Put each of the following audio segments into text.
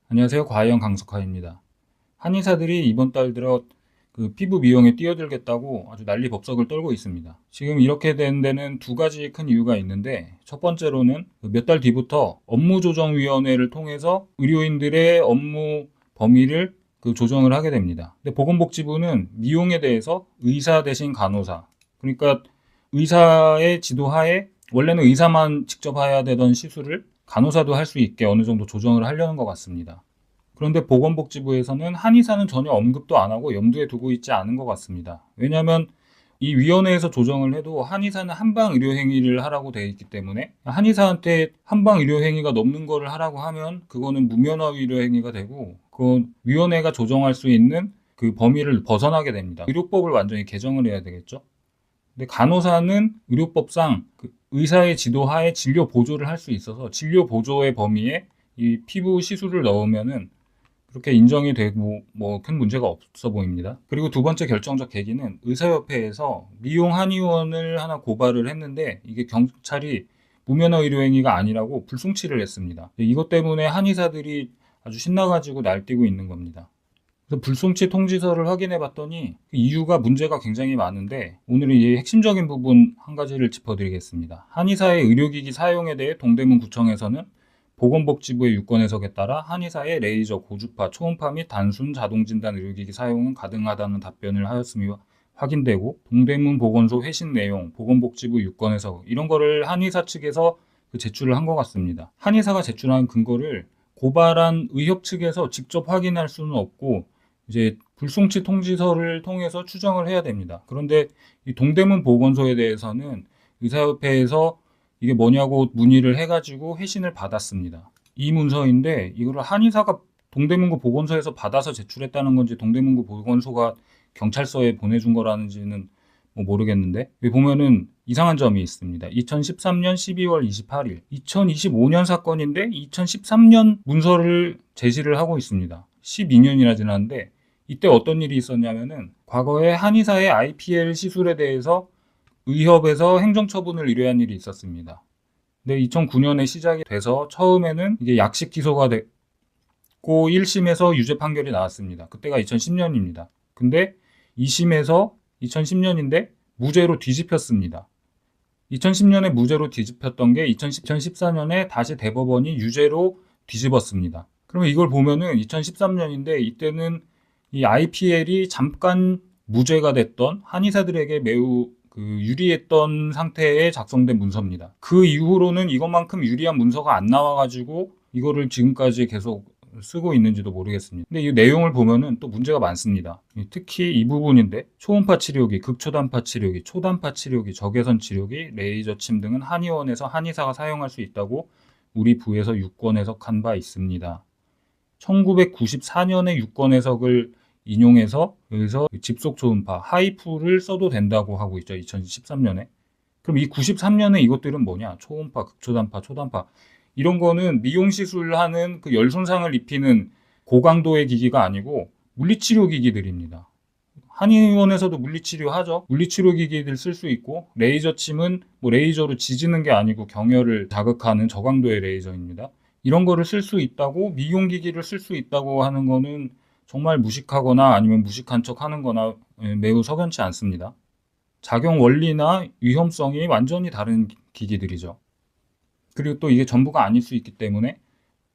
안녕하세요. 과이형 강석하입니다. 한의사들이 이번 달 들어 피부 미용에 뛰어들겠다고 아주 난리 법석을 떨고 있습니다. 지금 이렇게 된 데는 두 가지 큰 이유가 있는데, 첫 번째로는 몇 달 뒤부터 업무조정위원회를 통해서 의료인들의 업무 범위를 조정을 하게 됩니다. 근데 보건복지부는 미용에 대해서 의사 대신 간호사, 그러니까 의사의 지도하에 원래는 의사만 직접 해야 되던 시술을 간호사도 할 수 있게 어느 정도 조정을 하려는 것 같습니다. 그런데 보건복지부에서는 한의사는 전혀 언급도 안 하고 염두에 두고 있지 않은 것 같습니다. 왜냐하면 이 위원회에서 조정을 해도 한의사는 한방 의료행위를 하라고 되어 있기 때문에, 한의사한테 한방 의료행위가 넘는 거를 하라고 하면 그거는 무면허 의료행위가 되고, 그건 위원회가 조정할 수 있는 그 범위를 벗어나게 됩니다. 의료법을 완전히 개정을 해야 되겠죠. 근데 간호사는 의료법상 의사의 지도하에 진료 보조를 할 수 있어서 진료 보조의 범위에 이 피부 시술을 넣으면은 그렇게 인정이 되고 뭐 큰 문제가 없어 보입니다. 그리고 두 번째 결정적 계기는 의사협회에서 미용 한의원을 하나 고발을 했는데, 이게 경찰이 무면허 의료행위가 아니라고 불송치를 했습니다. 이것 때문에 한의사들이 아주 신나가지고 날뛰고 있는 겁니다. 그래서 불송치 통지서를 확인해 봤더니 그 이유가 문제가 굉장히 많은데, 오늘은 이 핵심적인 부분 한 가지를 짚어드리겠습니다. 한의사의 의료기기 사용에 대해 동대문구청에서는 보건복지부의 유권 해석에 따라 한의사의 레이저, 고주파, 초음파 및 단순 자동진단 의료기기 사용은 가능하다는 답변을 하였음이 확인되고, 동대문 보건소 회신 내용, 보건복지부 유권 해석, 이런 거를 한의사 측에서 제출을 한 것 같습니다. 한의사가 제출한 근거를 고발한 의협 측에서 직접 확인할 수는 없고, 이제 불송치 통지서를 통해서 추정을 해야 됩니다. 그런데 이 동대문 보건소에 대해서는 의사협회에서 이게 뭐냐고 문의를 해가지고 회신을 받았습니다. 이 문서인데, 이거를 한의사가 동대문구 보건소에서 받아서 제출했다는 건지 동대문구 보건소가 경찰서에 보내준 거라는지는 뭐 모르겠는데, 여기 보면은 이상한 점이 있습니다. 2013년 12월 28일 2025년 사건인데 2013년 문서를 제시를 하고 있습니다. 12년이나 지났는데, 이때 어떤 일이 있었냐면은 과거에 한의사의 IPL 시술에 대해서 의협에서 행정처분을 의뢰한 일이 있었습니다. 근데 2009년에 시작이 돼서 처음에는 이게 약식 기소가 됐고 1심에서 유죄 판결이 나왔습니다. 그때가 2010년입니다. 근데 2심에서 2010년인데 무죄로 뒤집혔습니다. 2010년에 무죄로 뒤집혔던 게 2014년에 다시 대법원이 유죄로 뒤집었습니다. 그러면 이걸 보면은 2013년인데, 이때는 이 IPL이 잠깐 무죄가 됐던 한의사들에게 매우 유리했던 상태에 작성된 문서입니다. 그 이후로는 이것만큼 유리한 문서가 안 나와가지고 이거를 지금까지 계속 쓰고 있는지도 모르겠습니다. 근데 이 내용을 보면은 또 문제가 많습니다. 특히 이 부분인데, 초음파 치료기, 극초단파 치료기, 초단파 치료기, 적외선 치료기, 레이저 침 등은 한의원에서 한의사가 사용할 수 있다고 우리 부에서 유권 해석한 바 있습니다. 1994년에 유권 해석을 인용해서 여기서 집속 초음파, 하이프를 써도 된다고 하고 있죠. 2013년에. 그럼 이 93년에 이것들은 뭐냐? 초음파, 극초단파, 초단파. 이런 거는 미용시술하는 그 열 손상을 입히는 고강도의 기기가 아니고 물리치료 기기들입니다. 한의원에서도 물리치료 하죠. 물리치료 기기들 쓸 수 있고, 레이저 침은 뭐 레이저로 지지는 게 아니고 경혈을 자극하는 저강도의 레이저입니다. 이런 거를 쓸 수 있다고, 미용기기를 쓸 수 있다고 하는 거는 정말 무식하거나 아니면 무식한 척 하는 거나 매우 석연치 않습니다. 작용 원리나 위험성이 완전히 다른 기기들이죠. 그리고 또 이게 전부가 아닐 수 있기 때문에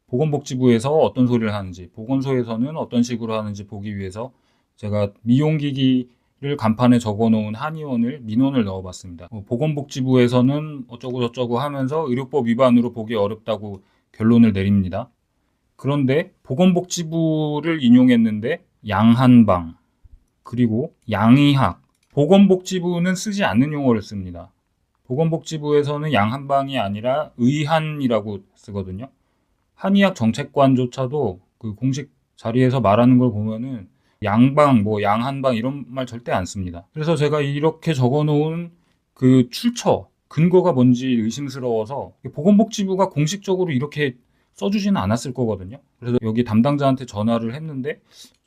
보건복지부에서 어떤 소리를 하는지, 보건소에서는 어떤 식으로 하는지 보기 위해서 제가 미용기기를 간판에 적어놓은 한의원을 민원을 넣어봤습니다. 보건복지부에서는 어쩌고 저쩌고 하면서 의료법 위반으로 보기 어렵다고 결론을 내립니다. 그런데 보건복지부를 인용했는데 양한방, 그리고 양의학, 보건복지부는 쓰지 않는 용어를 씁니다. 보건복지부에서는 양한방이 아니라 의한이라고 쓰거든요. 한의학 정책관조차도 그 공식 자리에서 말하는 걸 보면은 양방, 뭐 양한방 이런 말 절대 안 씁니다. 그래서 제가 이렇게 적어놓은 그 출처, 근거가 뭔지 의심스러워서 보건복지부가 공식적으로 이렇게 써주지는 않았을 거거든요. 그래서 여기 담당자한테 전화를 했는데,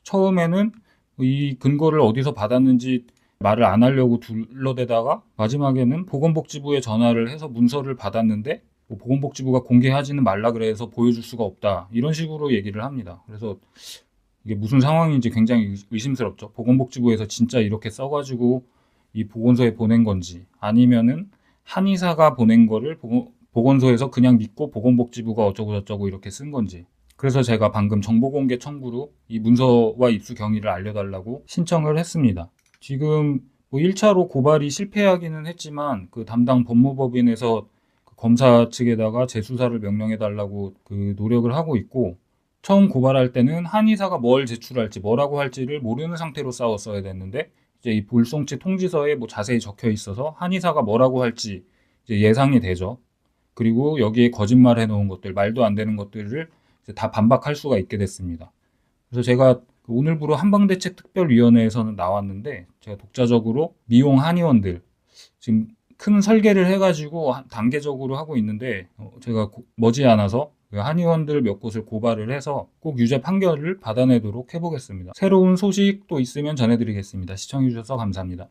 처음에는 이 근거를 어디서 받았는지 말을 안 하려고 둘러대다가 마지막에는 보건복지부에 전화를 해서 문서를 받았는데, 뭐 보건복지부가 공개하지는 말라 그래서 보여줄 수가 없다. 이런 식으로 얘기를 합니다. 그래서 이게 무슨 상황인지 굉장히 의심스럽죠. 보건복지부에서 진짜 이렇게 써가지고 이 보건소에 보낸 건지 아니면은 한의사가 보낸 거를 보건소에서 그냥 믿고 보건복지부가 어쩌고저쩌고 이렇게 쓴 건지. 그래서 제가 방금 정보공개 청구로 이 문서와 입수 경위를 알려달라고 신청을 했습니다. 지금 뭐 1차로 고발이 실패하기는 했지만 그 담당 법무법인에서 그 검사 측에다가 재수사를 명령해달라고 그 노력을 하고 있고, 처음 고발할 때는 한의사가 뭘 제출할지 뭐라고 할지를 모르는 상태로 싸웠어야 됐는데, 이제 이 불송치 통지서에 뭐 자세히 적혀 있어서 한의사가 뭐라고 할지 이제 예상이 되죠. 그리고 여기에 거짓말 해놓은 것들, 말도 안 되는 것들을 이제 다 반박할 수가 있게 됐습니다. 그래서 제가 오늘부로 한방대책특별위원회에서는 나왔는데, 제가 독자적으로 미용 한의원들 지금 큰 설계를 해가지고 단계적으로 하고 있는데, 제가 머지않아서 그 한의원들 몇 곳을 고발을 해서 꼭 유죄 판결을 받아내도록 해보겠습니다. 새로운 소식도 있으면 전해드리겠습니다. 시청해주셔서 감사합니다.